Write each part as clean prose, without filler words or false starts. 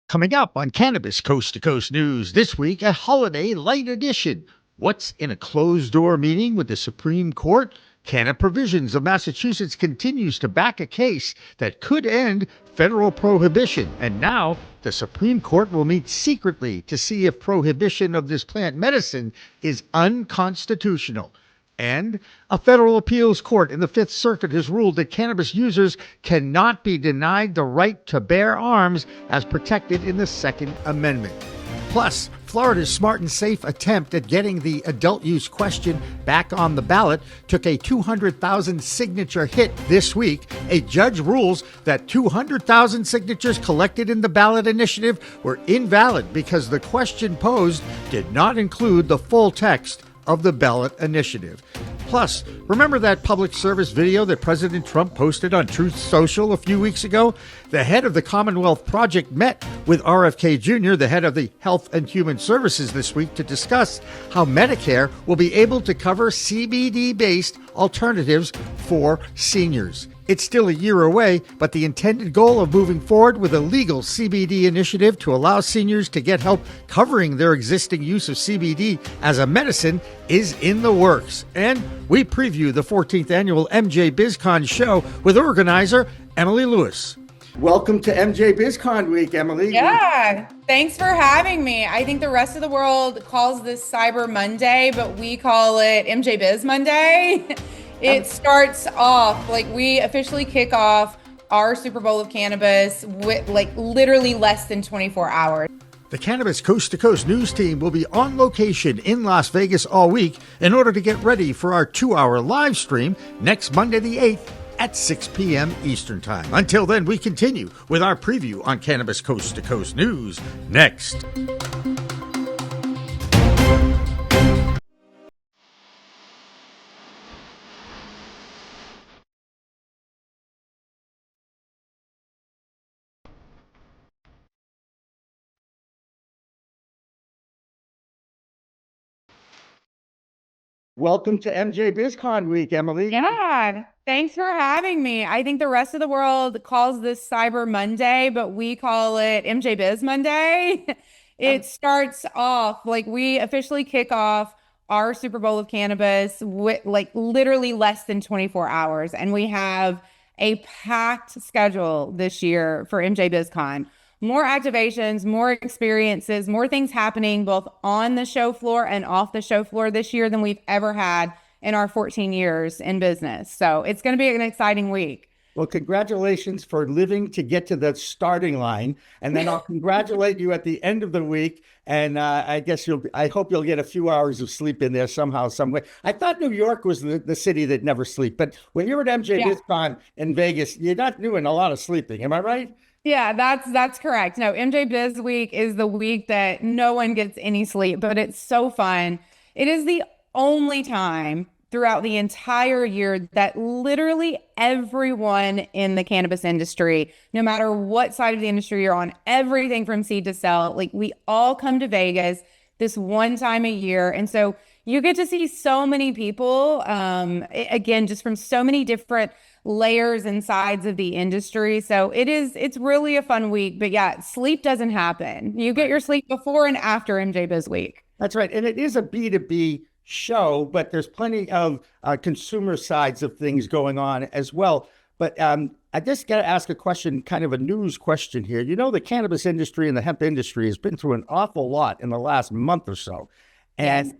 Coming up on Cannabis Coast to Coast News this week, a holiday light edition. What's in a closed door meeting with the Supreme Court? Canna Provisions of Massachusetts continues to back a case that could end federal prohibition. And now the Supreme Court will meet secretly to see if prohibition of this plant medicine is unconstitutional. And a federal appeals court in the Fifth Circuit has ruled that cannabis users cannot be denied the right to bear arms as protected in the Second Amendment. Plus, Florida's smart and safe attempt at getting the adult use question back on the ballot took a 200,000 signature hit this week. A judge rules that 200,000 signatures collected in the ballot initiative were invalid because the question posed did not include the full text of the ballot initiative. Plus, remember that public service video that President Trump posted on Truth Social a few weeks ago? The head of the Commonwealth Project met with RFK Jr., the head of the Health and Human Services, this week to discuss how Medicare will be able to cover CBD-based alternatives for seniors. It's still a year away, but the intended goal of moving forward with a legal CBD initiative to allow seniors to get help covering their existing use of CBD as a medicine is in the works. And we preview the 14th annual MJBiz Con show with organizer Emilie Lewis. Welcome to MJBiz Con week, Emilie. Yeah, thanks for having me. I think the rest of the world calls this Cyber Monday, but we call it MJBiz Monday. It starts off, we officially kick off our Super Bowl of cannabis with literally less than 24 hours. The Cannabis Coast to Coast news team will be on location in Las Vegas all week in order to get ready for our 2-hour live stream next Monday the 8th at 6 p.m. Eastern Time. Until then, we continue with our preview on Cannabis Coast to Coast News next. Welcome to MJBiz Con week, Emilie. Yeah, thanks for having me. I think the rest of the world calls this Cyber Monday, but we call it MJBiz Monday. It starts off, we officially kick off our Super Bowl of cannabis with literally less than 24 hours. And we have a packed schedule this year for MJBiz Con. More activations, more experiences, more things happening both on the show floor and off the show floor this year than we've ever had in our 14 years in business. So it's going to be an exciting week. Well, congratulations for living to get to the starting line. And then I'll congratulate you at the end of the week. And I hope you'll get a few hours of sleep in there somehow, some way. I thought New York was the city that never sleep. But when you're at MJBiz Con in Vegas, you're not doing a lot of sleeping. Am I right? Yeah, that's correct. No, MJ Biz Week is the week that no one gets any sleep, but it's so fun. It is the only time throughout the entire year that literally everyone in the cannabis industry, no matter what side of the industry you're on, everything from seed to sell, we all come to Vegas this one time a year. And so you get to see so many people, again, just from so many different layers and sides of the industry. So it's really a fun week. But yeah, sleep doesn't happen. You get your sleep before and after MJBiz Week. That's right. And it is a B2B show, but there's plenty of consumer sides of things going on as well. But I just got to ask a question, kind of a news question here. You know, the cannabis industry and the hemp industry has been through an awful lot in the last month or so. And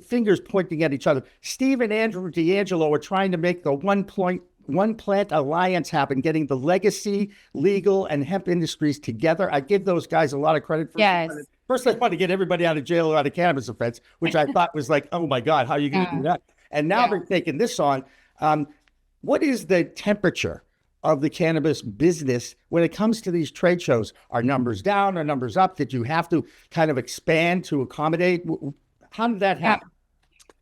fingers pointing at each other. Steve and Andrew D'Angelo are trying to make the One Plant Alliance happen, getting the legacy, legal, and hemp industries together. I give those guys a lot of credit for First, I want to get everybody out of jail or out of cannabis offense, which I thought was oh my God, how are you going to do that? And now they're taking this on. What is the temperature of the cannabis business when it comes to these trade shows? Are numbers down? Are numbers up? Did you have to kind of expand to accommodate? How did that happen?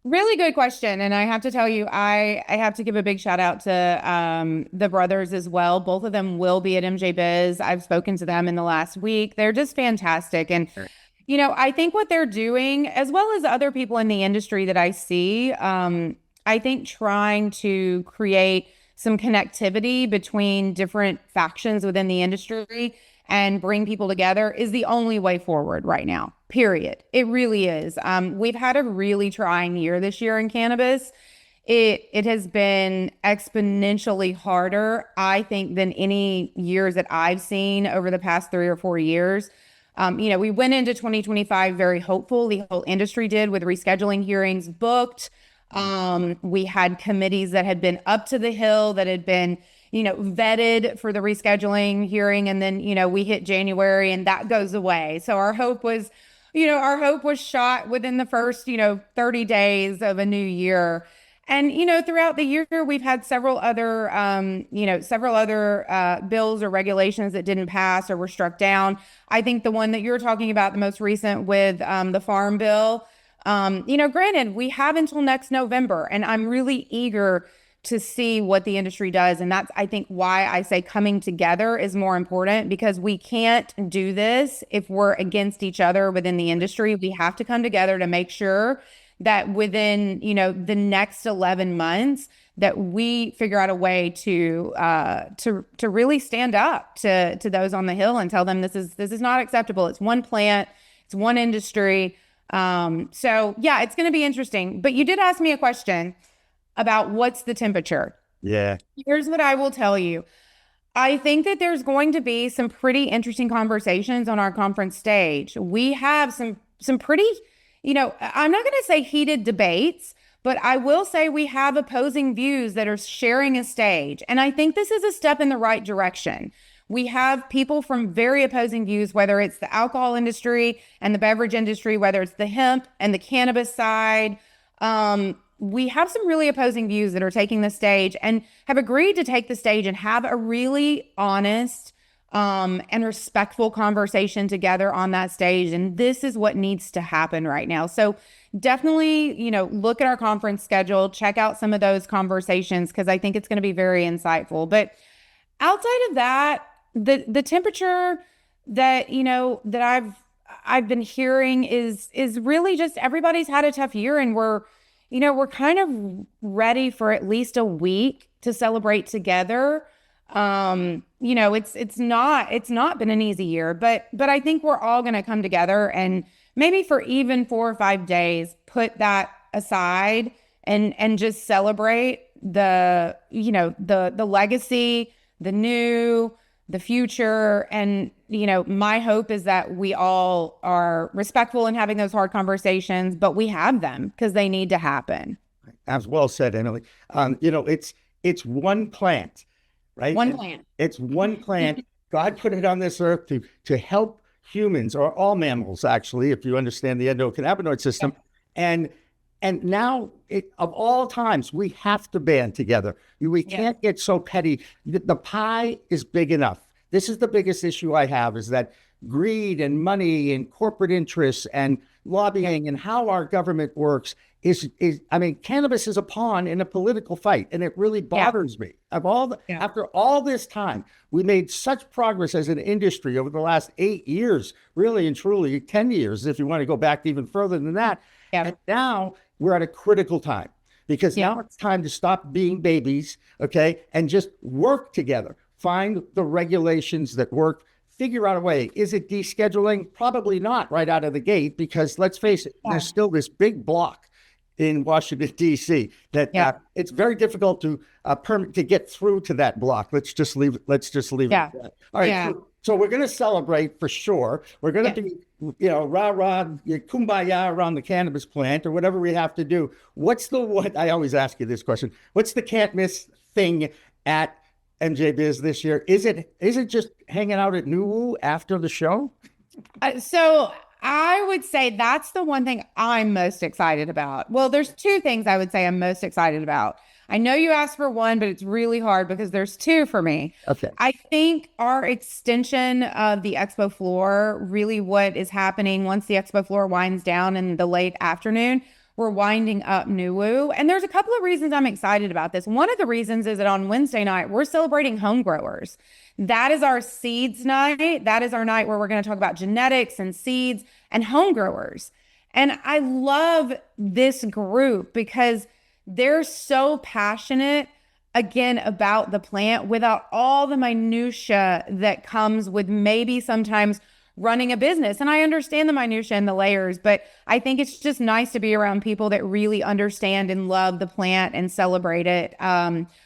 Really good question. And I have to tell you, I have to give a big shout out to the brothers as well. Both of them will be at MJBiz. I've spoken to them in the last week. They're just fantastic. And, I think what they're doing, as well as other people in the industry that I see, I think trying to create some connectivity between different factions within the industry and bring people together is the only way forward right now, period. It really is. We've had a really trying year this year in cannabis. It has been exponentially harder, I think, than any years that I've seen over the past 3 or 4 years. We went into 2025 very hopeful. The whole industry did, with rescheduling hearings booked. We had committees that had been up to the hill, that had been, vetted for the rescheduling hearing. And then, we hit January and that goes away. So our hope was shot within the first, 30 days of a new year. And, throughout the year, we've had several other bills or regulations that didn't pass or were struck down. I think the one that you're talking about, the most recent with the farm bill, granted, we have until next November, and I'm really eager to see what the industry does. And that's, I think, why I say coming together is more important, because we can't do this if we're against each other within the industry. We have to come together to make sure that within, the next 11 months, that we figure out a way to really stand up to those on the Hill and tell them this is not acceptable. It's one plant, it's one industry. So yeah, it's going to be interesting. But you did ask me a question about what's the temperature. Yeah. Here's what I will tell you. I think that there's going to be some pretty interesting conversations on our conference stage. We have some pretty, I'm not going to say heated debates, but I will say we have opposing views that are sharing a stage. And I think this is a step in the right direction. We have people from very opposing views, whether it's the alcohol industry and the beverage industry, whether it's the hemp and the cannabis side. We have some really opposing views that are taking the stage and have agreed to take the stage and have a really honest and respectful conversation together on that stage. And this is what needs to happen right now. So definitely, look at our conference schedule, check out some of those conversations, because I think it's going to be very insightful. But outside of that, the temperature that, that I've been hearing is really just everybody's had a tough year, and we're kind of ready for at least a week to celebrate together. It's not been an easy year, but I think we're all going to come together and maybe for even 4 or 5 days, put that aside and just celebrate the legacy, the new, the future. And, my hope is that we all are respectful in having those hard conversations, but we have them because they need to happen. As well said, Emily. It's one plant, right? One plant. It's one plant. God put it on this earth to help humans, or all mammals, actually, if you understand the endocannabinoid system. Yeah. And now, of all times, we have to band together. We can't get so petty. The pie is big enough. This is the biggest issue I have, is that greed and money and corporate interests and lobbying and how our government works cannabis is a pawn in a political fight, and it really bothers me. After all this time, we made such progress as an industry over the last 8 years, really and truly 10 years, if you want to go back even further than that. Yeah. And now we're at a critical time, because now it's time to stop being babies, okay, and just work together. Find the regulations that work. Figure out a way. Is it descheduling? Probably not right out of the gate, because let's face it, there's still this big block in Washington, D.C. that it's very difficult to get through to that block. Let's just leave it at that. All right. Yeah. So we're going to celebrate for sure. We're going to be, rah-rah, kumbaya around the cannabis plant, or whatever we have to do. I always ask you this question. What's the can't miss thing at MJBiz this year? Is it just hanging out at Nuwu after the show? So I would say that's the one thing I'm most excited about. Well, there's 2 things I would say I'm most excited about. I know you asked for one, but it's really hard because there's 2 for me. Okay. I think our extension of the expo floor, really what is happening once the expo floor winds down in the late afternoon, we're winding up Nuwu. And there's a couple of reasons I'm excited about this. One of the reasons is that on Wednesday night, we're celebrating home growers. That is our seeds night. That is our night where we're going to talk about genetics and seeds and home growers. And I love this group because they're so passionate again about the plant without all the minutia that comes with maybe sometimes running a business. And I understand the minutia and the layers, but I think it's just nice to be around people that really understand and love the plant and celebrate it,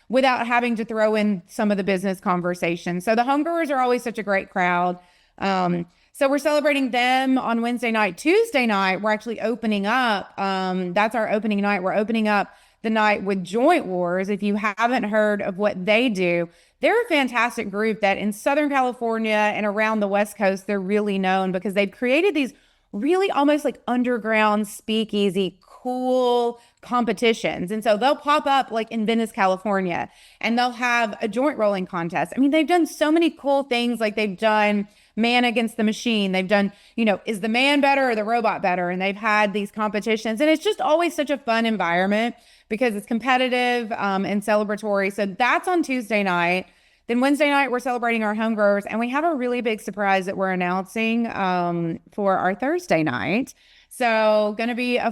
without having to throw in some of the business conversation. So the homegrowers are always such a great crowd. So we're celebrating them on Wednesday night. Tuesday night, we're actually opening up. That's our opening night. We're opening up the night with Joint Wars. If you haven't heard of what they do, they're a fantastic group that in Southern California and around the West Coast, they're really known because they've created these really almost like underground speakeasy, cool competitions. And so they'll pop up like in Venice, California, and they'll have a joint rolling contest. I mean, they've done so many cool things. Like they've done man against the machine. They've done, is the man better or the robot better? And they've had these competitions. And it's just always such a fun environment because it's competitive and celebratory. So that's on Tuesday night. Then Wednesday night, we're celebrating our home growers. And we have a really big surprise that we're announcing for our Thursday night. So going to be a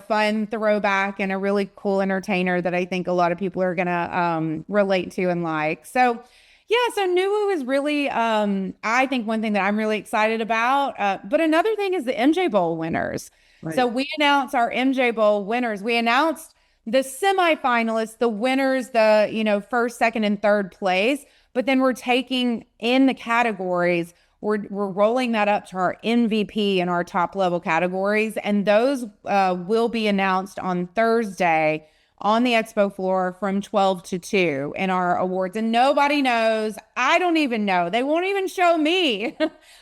fun throwback and a really cool entertainer that I think a lot of people are going to relate to and like. So yeah, so NUWU is really, I think one thing that I'm really excited about. But another thing is the MJ Bowl winners. Right. So we announced our MJ Bowl winners. We announced the semifinalists, the winners, the first, second, and third place. But then we're taking in the categories. We're rolling that up to our MVP and our top level categories, and those will be announced on Thursday on the expo floor from 12 to 2 in our awards. And nobody knows. I don't even know. They won't even show me.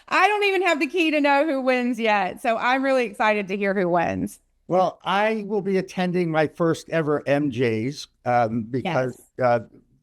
I don't even have the key to know who wins yet. So I'm really excited to hear who wins. Well, I will be attending my first ever MJ's because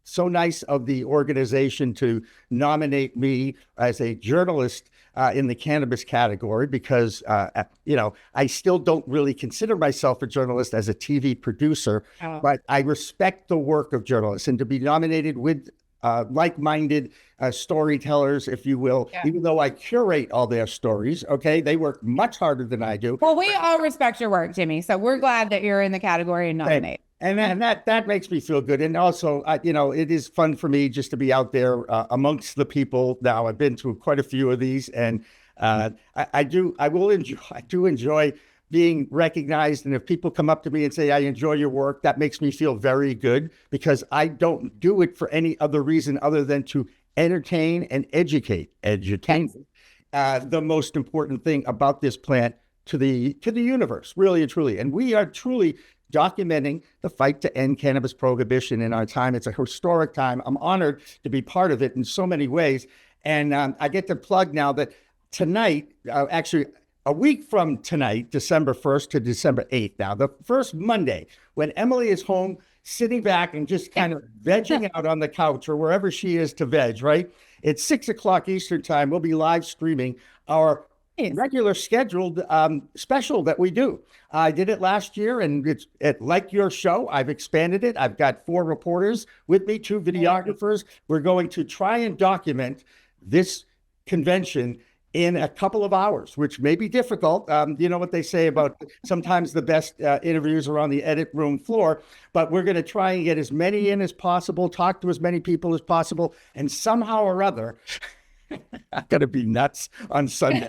so nice of the organization to nominate me as a journalist in the cannabis category because, I still don't really consider myself a journalist as a TV producer, but I respect the work of journalists, and to be nominated with like-minded storytellers, if you will, even though I curate all their stories, okay? They work much harder than I do. Well, we all respect your work, Jimmy, so we're glad that you're in the category and nominated. And that makes me feel good. And also, it is fun for me just to be out there amongst the people. Now, I've been to quite a few of these, and I do enjoy being recognized. And if people come up to me and say, I enjoy your work, that makes me feel very good because I don't do it for any other reason other than to entertain and educate. The most important thing about this plant to the universe, really and truly. And we are truly documenting the fight to end cannabis prohibition in our time. It's a historic time. I'm honored to be part of it in so many ways. And I get to plug now that tonight, actually a week from tonight, December 1st to December 8th now, the first Monday, when Emilie is home, sitting back and just kind of vegging out on the couch or wherever she is to veg, right? It's 6 o'clock Eastern time. We'll be live streaming our regular scheduled special that we do. I did it last year, and it's like your show. I've expanded it. I've got 4 reporters with me, 2 videographers. We're going to try and document this convention in a couple of hours, which may be difficult. You know what they say about sometimes the best interviews are on the edit room floor, but we're going to try and get as many in as possible, talk to as many people as possible, and somehow or other, I'm going to be nuts on Sunday.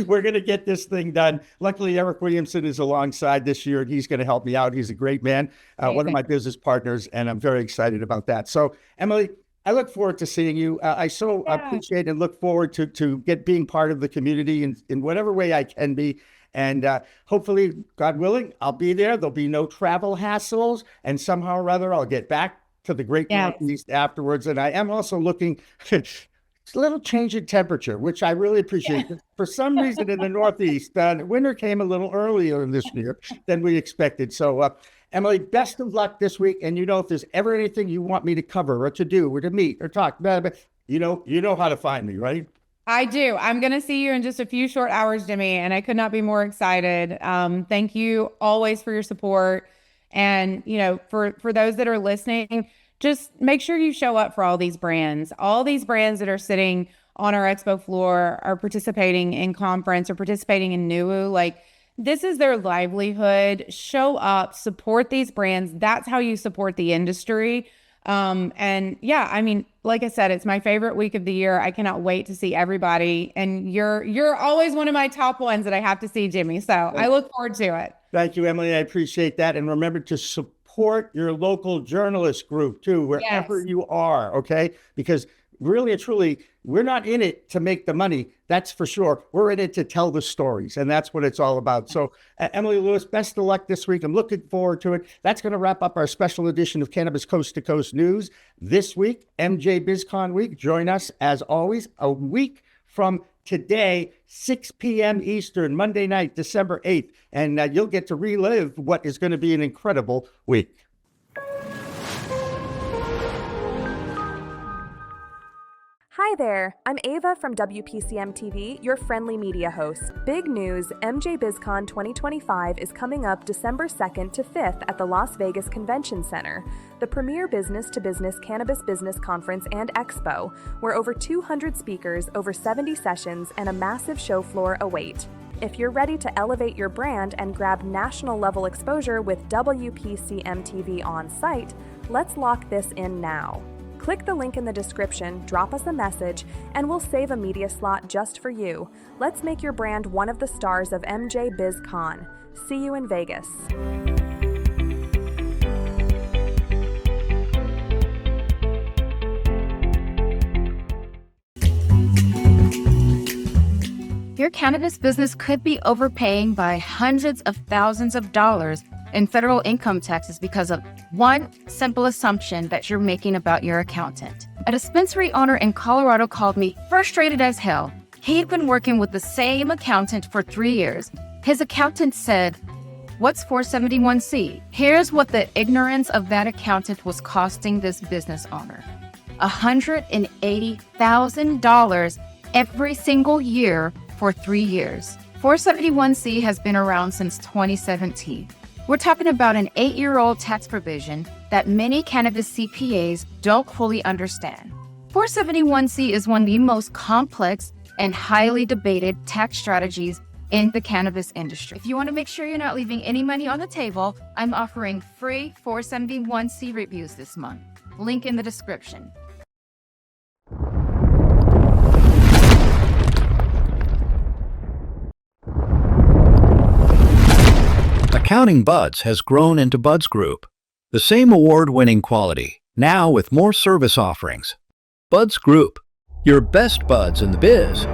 We're going to get this thing done. Luckily, Eric Williamson is alongside this year, and he's going to help me out. He's a great man, one of my business partners, and I'm very excited about that. So, Emilie, I look forward to seeing you. I appreciate and look forward to being part of the community in whatever way I can be. And hopefully, God willing, I'll be there. There'll be no travel hassles, and somehow or other, I'll get back to the great Northeast afterwards. And I am also looking... It's a little change in temperature, which I really appreciate. For some reason in the Northeast, winter came a little earlier this year than we expected. So, Emilie, best of luck this week. And if there's ever anything you want me to cover or to do or to meet or talk, you know how to find me, right? I do. I'm going to see you in just a few short hours, Jimmy, and I could not be more excited. Thank you always for your support. And, for those that are listening, just make sure you show up for all these brands. All these brands that are sitting on our expo floor are participating in conference or participating in NUWU. Like, This is their livelihood. Show up, support these brands. That's how you support the industry. And yeah, I mean, like I said, it's my favorite week of the year. I cannot wait to see everybody. And you're always one of my top ones that I have to see, Jimmy. So I look forward to it. Thank you, Emily. I appreciate that. And remember to support your local journalist group too, wherever Yes. you are, okay? Because really and truly, we're not in it to make the money. That's for sure. We're in it to tell the stories, and that's what it's all about. So, Emilie Lewis, best of luck this week. I'm looking forward to it. That's going to wrap up our special edition of Cannabis Coast to Coast News this week, MJBiz Con week. Join us as always a week from today, 6 p.m. Eastern, Monday night, December 8th, and you'll get to relive what is going to be an incredible week. Hi there, I'm Ava from WPCM TV, your friendly media host. Big news, MJBiz Con 2025 is coming up December 2nd to 5th at the Las Vegas Convention Center, the premier business-to-business cannabis business conference and expo, where over 200 speakers, over 70 sessions, and a massive show floor await. If you're ready to elevate your brand and grab national-level exposure with WPCM TV on site, let's lock this in now. Click the link in the description, drop us a message, and we'll save a media slot just for you. Let's make your brand one of the stars of MJBiz Con. See you in Vegas. Your cannabis business could be overpaying by hundreds of thousands of dollars in federal income taxes because of one simple assumption that you're making about your accountant. A dispensary owner in Colorado called me frustrated as hell. He'd been working with the same accountant for 3 years. His accountant said, "What's 471C?" Here's what the ignorance of that accountant was costing this business owner: $180,000 every single year for 3 years. 471C has been around since 2017. We're talking about an 8-year-old tax provision that many cannabis CPAs don't fully understand. 471C is one of the most complex and highly debated tax strategies in the cannabis industry. If you want to make sure you're not leaving any money on the table, I'm offering free 471C reviews this month. Link in the description. Accounting Buds has grown into Buds Group, the same award-winning quality, now with more service offerings. Buds Group, your best buds in the biz.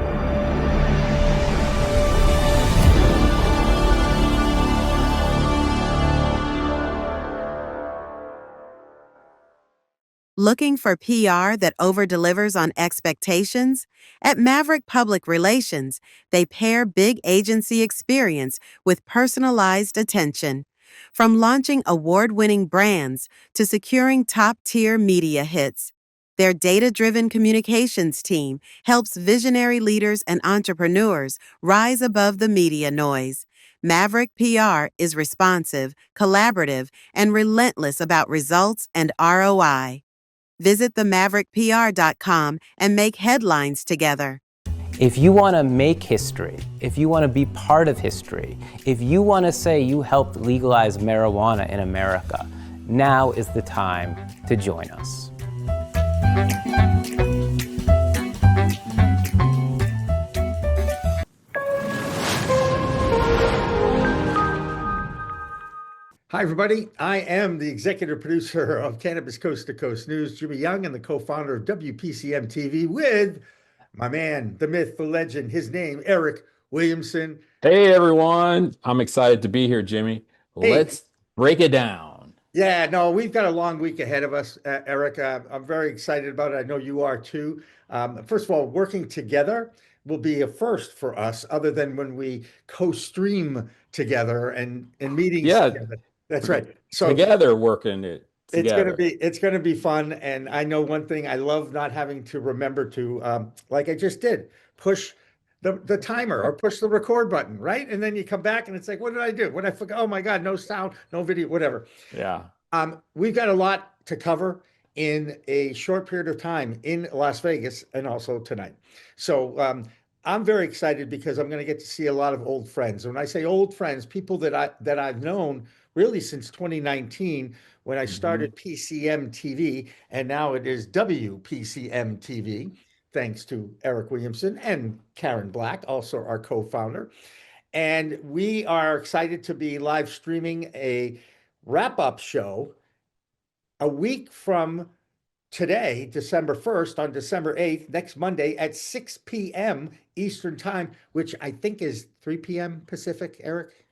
Looking for PR that over-delivers on expectations? At Maverick Public Relations, they pair big agency experience with personalized attention. From launching award-winning brands to securing top-tier media hits, their data-driven communications team helps visionary leaders and entrepreneurs rise above the media noise. Maverick PR is responsive, collaborative, and relentless about results and ROI. Visit themaverickpr.com and make headlines together. If you want to make history, if you want to be part of history, if you want to say you helped legalize marijuana in America, now is the time to join us. Hi, everybody. I am the executive producer of Cannabis Coast to Coast News, Jimmy Young, and the co-founder of WPCM TV with my man, the myth, the legend, his name, Eric Williamson. Hey, everyone. I'm excited to be here, Jimmy. Hey. Let's break it down. Yeah, no, we've got a long week ahead of us, Eric. I'm very excited about it. I know you are too. First of all, working together will be a first for us, other than when we co-stream together and meetings together. That's right. So together, working it together. It's gonna be fun. And I know one thing, I love not having to remember to, like I just did, push the timer or push the record button, right? And then you come back and it's like, what did I do? What did I forget? Oh my God, no sound, no video, whatever. Yeah. We've got a lot to cover in a short period of time in Las Vegas and also tonight. So I'm very excited because I'm going to get to see a lot of old friends. When I say old friends, people that I've known really since 2019 when I started PCM TV, and now it is WPCM TV, thanks to Eric Williamson and Karen Black, also our co-founder. And we are excited to be live streaming a wrap-up show a week from today, December 1st, on December 8th, next Monday at 6 p.m. Eastern Time, which I think is 3 p.m. Pacific, Eric?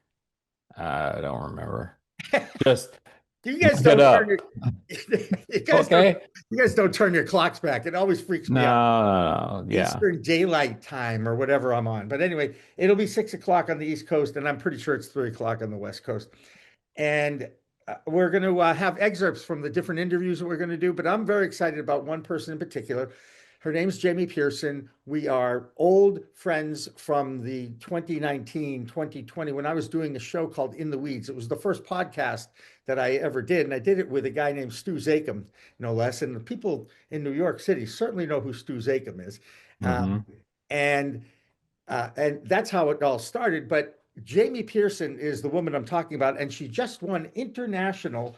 I don't remember. Just you guys look don't it up. turn your, you guys don't turn your clocks back. It always freaks me out. No, yeah. Eastern Daylight Time or whatever I'm on. But anyway, it'll be 6 o'clock on the East Coast, and I'm pretty sure it's 3 o'clock on the West Coast. And we're going to have excerpts from the different interviews that we're going to do, but I'm very excited about one person in particular. Her name's Jamie Pearson. We are old friends from the 2019, 2020, when I was doing a show called In the Weeds. It was the first podcast that I ever did, and I did it with a guy named Stu Zakem, no less. And the people in New York City certainly know who Stu Zakem is. And that's how it all started. But Jamie Pearson is the woman I'm talking about, and she just won International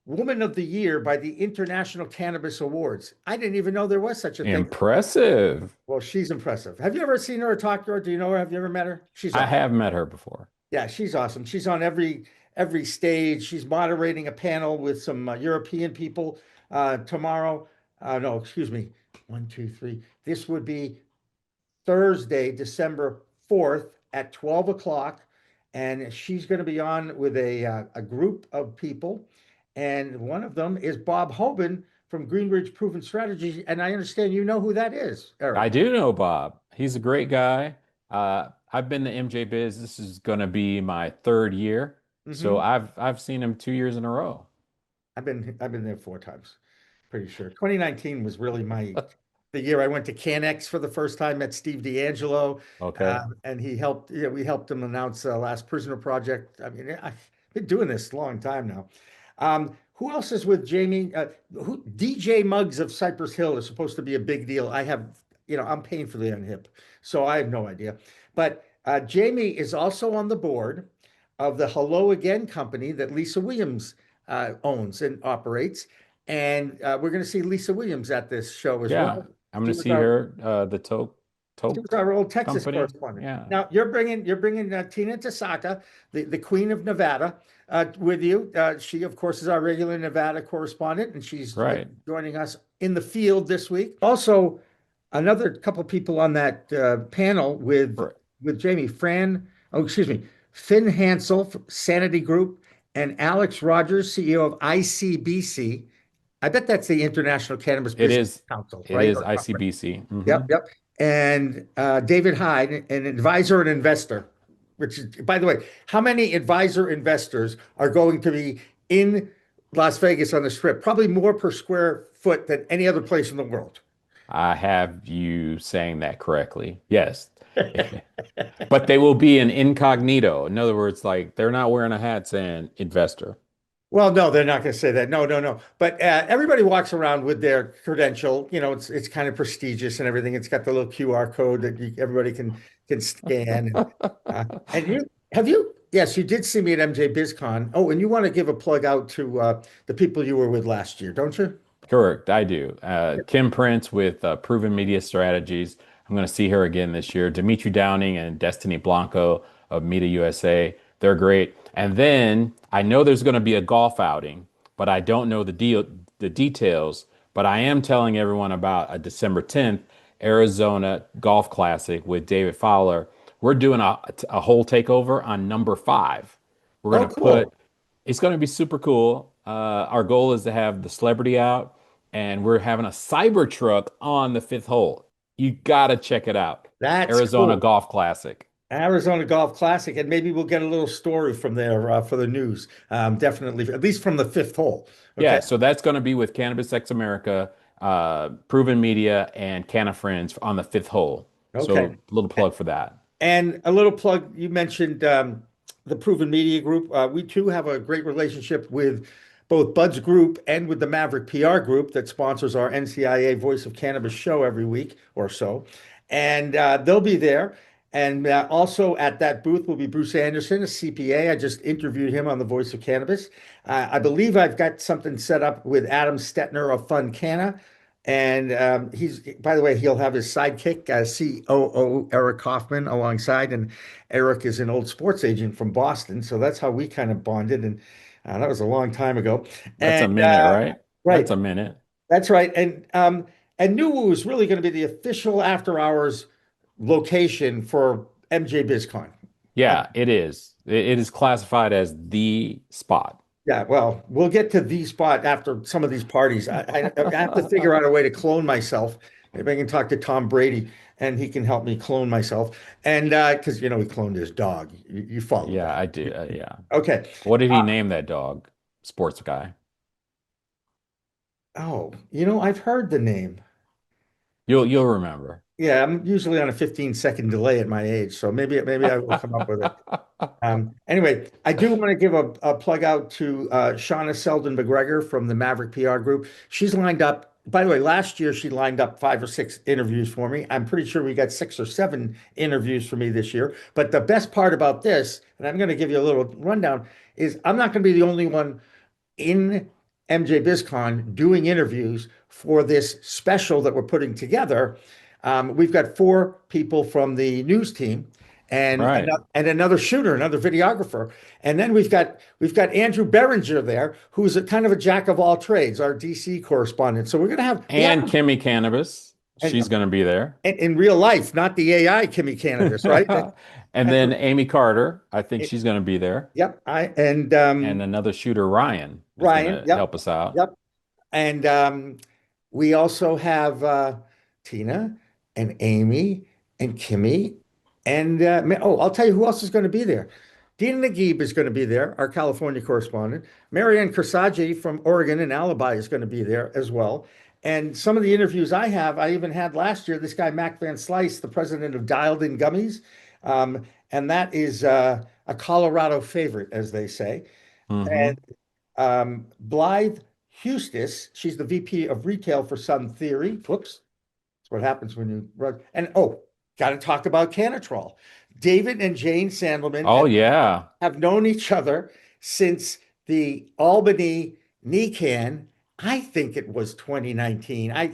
Woman of the Year by the International Cannabis Awards. I didn't even know there was such a thing. Impressive. Well, she's impressive. Have you ever seen her or talked to her? Do you know her? Have you ever met her? I have met her before. Yeah, she's awesome. She's on every stage. She's moderating a panel with some European people tomorrow. No, excuse me. 1, 2, 3. This would be Thursday, December 4th at 12 o'clock. And she's going to be on with a group of people. And one of them is Bob Hoban from Greenridge Proven Strategies. And I understand you know who that is, Eric. I do know Bob. He's a great guy. I've been to MJBiz. This is going to be my 3rd year. So I've seen him 2 years in a row. I've been there 4 times, pretty sure. 2019 was really the year I went to CanX for the first time, met Steve D'Angelo. Okay. And he helped, we helped him announce Last Prisoner Project. I mean, I've been doing this a long time now. Who else is with Jamie? DJ Muggs of Cypress Hill is supposed to be a big deal. I have, I'm painfully unhip, so I have no idea. But Jamie is also on the board of the Hello Again company that Lisa Williams owns and operates. And we're going to see Lisa Williams at this show as well. I'm going to see her, the Toke. She was our old Texas company. correspondent. Yeah. Now you're bringing Tina Tasaka, the Queen of Nevada, with you. She, of course, is our regular Nevada correspondent, and she's joining us in the field this week. Also, another couple of people on that panel with Jamie, Finn Hansel, Sanity Group, and Alex Rogers, CEO of ICBC. I bet that's the International Cannabis Business Council, right? It is ICBC. Yep. And David Hyde, an advisor and investor, which is, by the way, how many advisor investors are going to be in Las Vegas on the Strip? Probably more per square foot than any other place in the world. I have you saying that correctly. Yes. But they will be an incognito. In other words, like they're not wearing a hat saying investor. Well, no, they're not going to say that. No. But everybody walks around with their credential. It's kind of prestigious and everything. It's got the little QR code that everybody can scan. Yes, you did see me at MJBiz Con. Oh, and you want to give a plug out to the people you were with last year, don't you? Correct, I do. Kim Prince with Proven Media Strategies. I'm going to see her again this year. Dimitri Downing and Destiny Blanco of Media USA. They're great. And then I know there's going to be a golf outing, but I don't know the details. But I am telling everyone about a December 10th Arizona Golf Classic with David Fowler. We're doing a whole takeover on number 5. We're going to it's going to be super cool. Our goal is to have the celebrity out, and we're having a cyber truck on the 5th hole. You got to check it out. That's Arizona cool. Golf Classic. Arizona Golf Classic, and maybe we'll get a little story from there for the news. Definitely, at least from the 5th hole. Okay? Yeah, so that's going to be with Cannabis X America, Proven Media, and Canna Friends on the 5th hole. Okay. So a little plug for that. And a little plug, you mentioned the Proven Media Group. We too have a great relationship with both Bud's Group and with the Maverick PR Group that sponsors our NCIA Voice of Cannabis show every week or so. and they'll be there. And also at that booth will be Bruce Anderson, a CPA. I just interviewed him on The Voice of Cannabis. I believe I've got something set up with Adam Stetner of Fun Canna. And by the way, he'll have his sidekick, COO Eric Kaufman, alongside. And Eric is an old sports agent from Boston. So that's how we kind of bonded. And that was a long time ago. That's a minute, right? Right. That's a minute. That's right. And Nuwu is really going to be the official after hours location for MJBiz Con. Yeah, it is. It is classified as the spot. Yeah, well, we'll get to the spot after some of these parties. I have to figure out a way to clone myself. Maybe I can talk to Tom Brady and he can help me clone myself. And because, he cloned his dog. You follow. Yeah, I do. Yeah. Okay. What did he name that dog? Sports guy. Oh, I've heard the name. You'll remember. Yeah, I'm usually on a 15-second delay at my age, so maybe I will come up with it. Anyway, I do want to give a plug out to Shauna Selden McGregor from the Maverick PR Group. She's lined up. By the way, last year she lined up 5 or 6 interviews for me. I'm pretty sure we got 6 or 7 interviews for me this year. But the best part about this, and I'm going to give you a little rundown, is I'm not going to be the only one in MJBiz Con doing interviews for this special that we're putting together. We've got 4 people from the news team and another shooter, another videographer. And then we've got Andrew Berenger there, who's a kind of a jack of all trades, our DC correspondent. So we're going to have Kimmy Cannabis. She's going to be there. In real life, not the AI Kimmy Cannabis, right? And then Amy Carter, I think she's going to be there. Yep. And another shooter, Ryan. Ryan, help us out. Yep. And we also have Tina and Amy and Kimmy. And I'll tell you who else is going to be there. Dina Naguib is going to be there, our California correspondent. Marianne Kersaji from Oregon and Alibi is going to be there as well. And some of the interviews I even had last year, this guy, Mac Van Slice, the president of Dialed In Gummies. And that is a Colorado favorite, as they say. Mm-hmm. And Blythe Hustis, she's the VP of retail for Sun Theory. Whoops. That's what happens when you run. And got to talk about Canatrol. David and Jane Sandleman have known each other since the Albany NECAN. I think it was 2019. I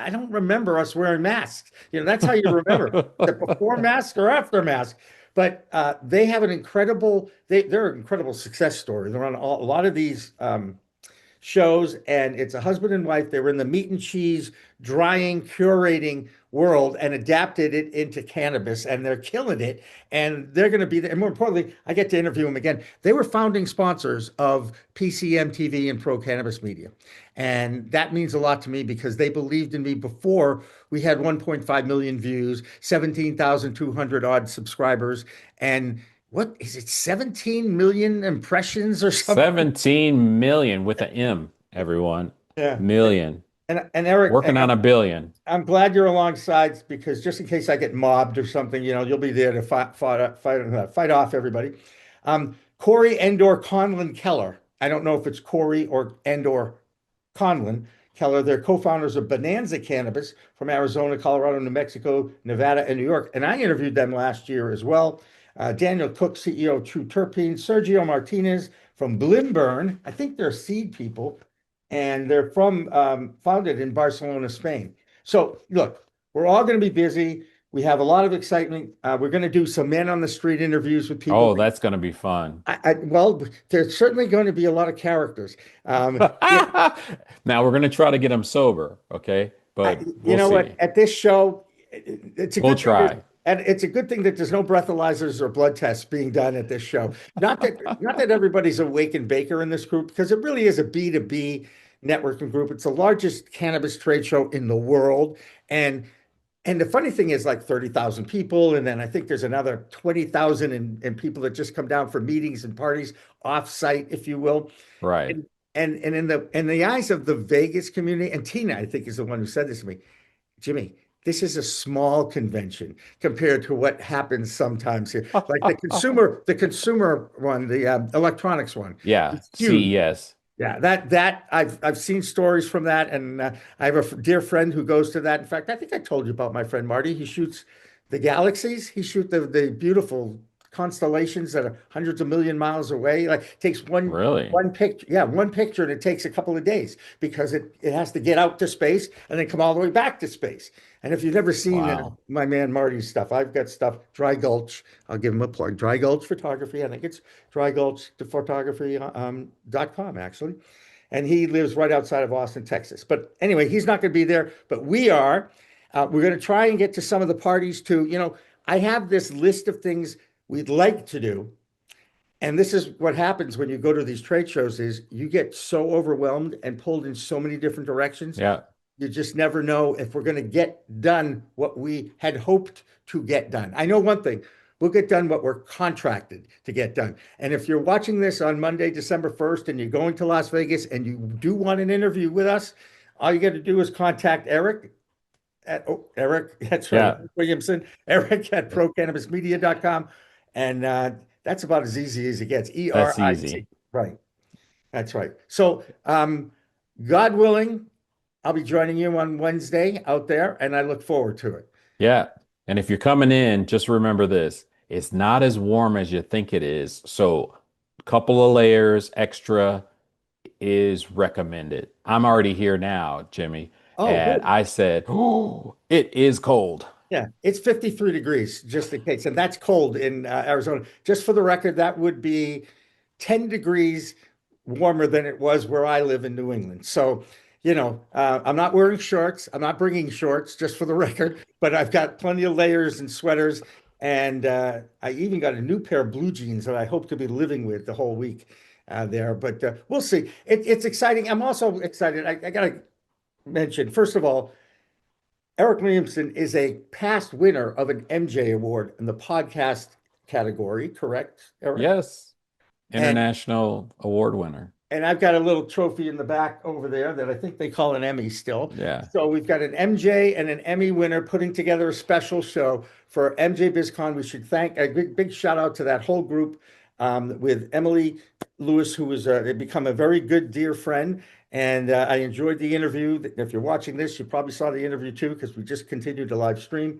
don't remember us wearing masks. That's how you remember before mask or after mask. But they have they're an incredible success story. They're on a lot of these shows, and it's a husband and wife. They were in the meat and cheese drying, curating world and adapted it into cannabis, and they're killing it. And they're going to be there. And more importantly, I get to interview them again. They were founding sponsors of PCM TV and Pro Cannabis Media. And that means a lot to me because they believed in me before we had 1.5 million views, 17,200 odd subscribers. And what is it, 17 million impressions or something? 17 million with an M, everyone. Yeah. Million. And Eric, working on a billion. I'm glad you're alongside because just in case I get mobbed or something, you'll be there to fight off everybody. Corey Endor Conlon Keller. I don't know if it's Corey or Endor Conlon Keller. They're co-founders of Bonanza Cannabis from Arizona, Colorado, New Mexico, Nevada, and New York. And I interviewed them last year as well. Daniel Cook, CEO of True Terpene. Sergio Martinez from Blimburn. I think they're seed people. And they're founded in Barcelona, Spain. So look, we're all going to be busy. We have a lot of excitement. We're going to do some man on the street interviews with people. Oh, that's going to be fun. Well, there's certainly going to be a lot of characters. Now we're going to try to get them sober, okay? But you know what? At this show, it's a we'll try. And it's a good thing that there's no breathalyzers or blood tests being done at this show. Not that everybody's a wake and baker in this group, because it really is a B2B networking group. It's the largest cannabis trade show in the world. And the funny thing is like 30,000 people. And then I think there's another 20,000 and people that just come down for meetings and parties off-site, if you will. Right. And in the eyes of the Vegas community, and Tina, I think, is the one who said this to me, Jimmy, this is a small convention compared to what happens sometimes here. Like the consumer one, the electronics one. Yeah, CES. Yeah, that I've seen stories from that, and I have a dear friend who goes to that. In fact, I think I told you about my friend Marty. He shoots the galaxies. He shoots the beautiful constellations that are hundreds of million miles away. Like takes Really? one picture, yeah, one picture, and it takes a couple of days because it has to get out to space and then come all the way back to space. And if you've never seen Wow. my man Marty's stuff, I've got stuff. Dry Gulch, I'll give him a plug. Dry Gulch Photography. I think it's drygulchphotography.com actually. And he lives right outside of Austin, Texas. But anyway, he's not going to be there, but we are. We're going to try and get to some of the parties too. I have this list of things we'd like to do. And this is what happens when you go to these trade shows is you get so overwhelmed and pulled in so many different directions. Yeah. You just never know if we're going to get done what we had hoped to get done. I know one thing, we'll get done what we're contracted to get done. And if you're watching this on Monday, December 1st, and you're going to Las Vegas and you do want an interview with us, all you got to do is contact Eric Eric, that's right, Yeah. Williamson, Eric at procannabismedia.com. And that's about as easy as it gets. That's ERIC. easy. Right. That's right. So, God willing, I'll be joining you on Wednesday out there, and I look forward to it. Yeah. And if you're coming in, just remember this. It's not as warm as you think it is. So a couple of layers extra is recommended. I'm already here now, Jimmy. Oh, And good. I said, oh, it is cold. Yeah, it's 53 degrees, just in case. And that's cold in Arizona. Just for the record, that would be 10 degrees warmer than it was where I live in New England. So, I'm not wearing shorts. I'm not bringing shorts, just for the record, but I've got plenty of layers and sweaters. And I even got a new pair of blue jeans that I hope to be living with the whole week there. But we'll see. It's exciting. I'm also excited. I got to mention, first of all, Eric Williamson is a past winner of an MJ Award in the podcast category, correct, Eric? Yes. And- International award winner. And I've got a little trophy in the back over there that I think they call an Emmy still. Yeah. So we've got an MJ and an Emmy winner putting together a special show for MJBiz Con. We should thank a big shout out to that whole group with Emilie Lewis, who was become a very good dear friend. And I enjoyed the interview. If you're watching this, you probably saw the interview too, because we just continued to live stream.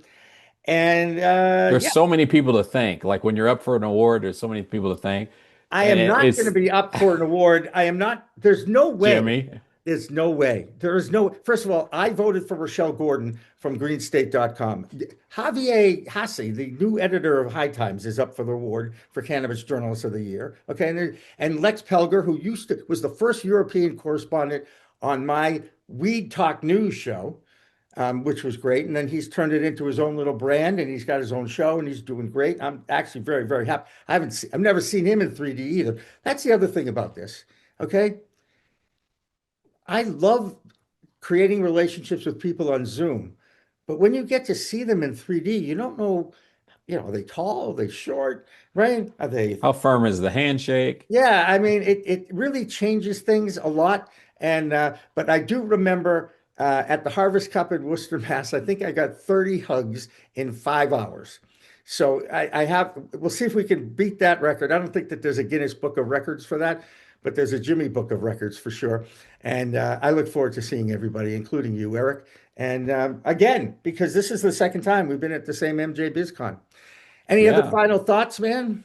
And There's so many people to thank. Like when you're up for an award, there's so many people to thank. I And am not it's- going to be up for an award. I am not. There's no way. Jimmy. There's no way. There is no. First of all, I voted for Rochelle Gordon from greenstate.com. Javier Hassi, the new editor of High Times, is up for the award for Cannabis Journalist of the Year. Okay. And Lex Pelger, who was the first European correspondent on my Weed Talk News show, which was great. And then he's turned it into his own little brand, and he's got his own show, and he's doing great. I'm actually very, very happy. I've never seen him in 3D either. That's the other thing about this. Okay. I love creating relationships with people on Zoom, but when you get to see them in 3D, you don't know, are they tall? Are they short? Right? Are they? How firm is the handshake? Yeah. I mean, it really changes things a lot. And, but I do remember at the Harvest Cup in Worcester, Mass, I think I got 30 hugs in 5 hours. So we'll see if we can beat that record. I don't think that there's a Guinness Book of Records for that, but there's a Jimmy Book of Records for sure. And I look forward to seeing everybody, including you, Eric. And again, because this is the second time we've been at the same MJBiz Con. Any other final thoughts, man?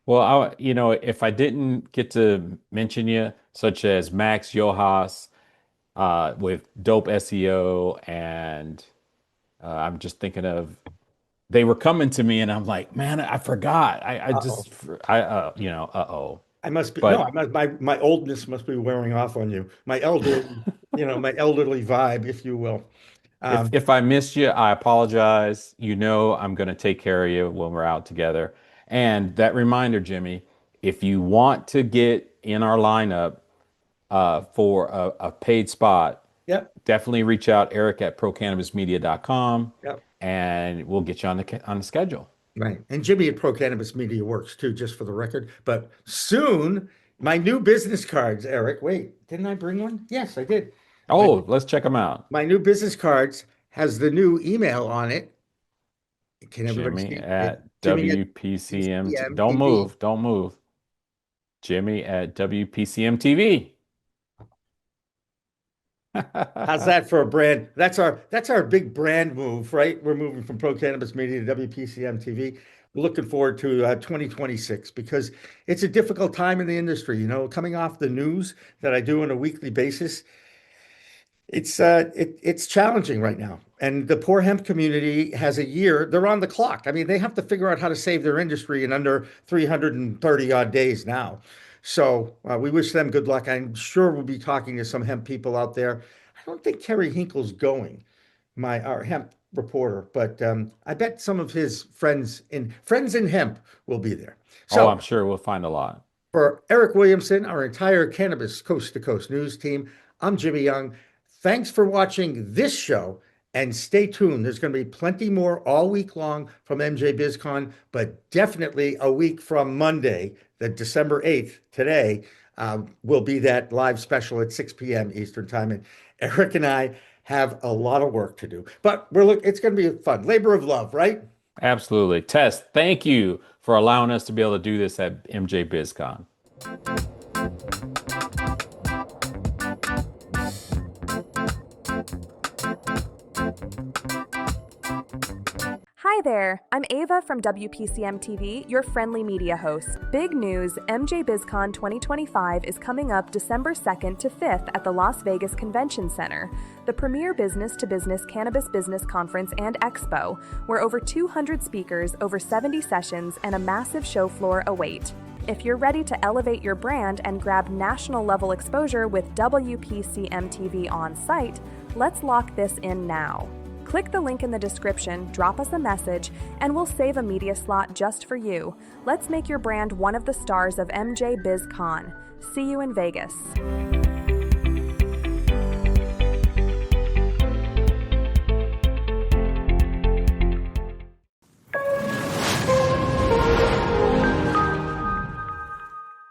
Well, if I didn't get to mention you, such as Max Yohas with Dope SEO, and I'm just thinking of, they were coming to me, and I'm like, man, I forgot. I must be But- my oldness must be wearing off on you. My elderly, my elderly vibe, if you will. If I missed you, I apologize. I'm going to take care of you when we're out together. And that reminder, Jimmy, if you want to get in our lineup for a paid spot, Yep. definitely reach out, Eric at procannabismedia.com, Yep. and we'll get you on the schedule. Right. And Jimmy at Pro Cannabis Media works too, just for the record. But soon, my new business cards, Eric. Wait, didn't I bring one? Yes, I did. Oh, let's check them out. My new business cards has the new email on it. Can everybody Jimmy see it? at Jimmy at WPCM. PCM Don't TV. move. Don't move. Jimmy at WPCM TV. How's that for a brand? That's our big brand move, right? We're moving from Pro Cannabis Media to WPCM TV. We're looking forward to 2026 because it's a difficult time in the industry. Coming off the news that I do on a weekly basis, it's challenging right now. And the poor hemp community has a year. They're on the clock. I mean, they have to figure out how to save their industry in under 330 odd days now. So we wish them good luck. I'm sure we'll be talking to some hemp people out there. I don't think Kerry Hinkle's going, our hemp reporter, but I bet some of his friends in hemp will be there. So I'm sure we'll find a lot. For Eric Williamson, our entire Cannabis Coast to Coast news team, I'm Jimmy Young. Thanks for watching this show. And stay tuned. There's going to be plenty more all week long from MJBiz Con, but definitely a week from Monday, the December 8th, today, will be that live special at 6 p.m. Eastern Time. And Eric and I have a lot of work to do, but it's going to be fun. Labor of love, right? Absolutely. Tess, thank you for allowing us to be able to do this at MJBiz Con. Hi there, I'm Ava from WPCM TV, your friendly media host. Big news, MJBiz Con 2025 is coming up December 2nd to 5th at the Las Vegas Convention Center, the premier business-to-business cannabis business conference and expo, where over 200 speakers, over 70 sessions, and a massive show floor await. If you're ready to elevate your brand and grab national-level exposure with WPCM TV on site, let's lock this in now. Click the link in the description, drop us a message, and we'll save a media slot just for you. Let's make your brand one of the stars of MJBiz Con. See you in Vegas.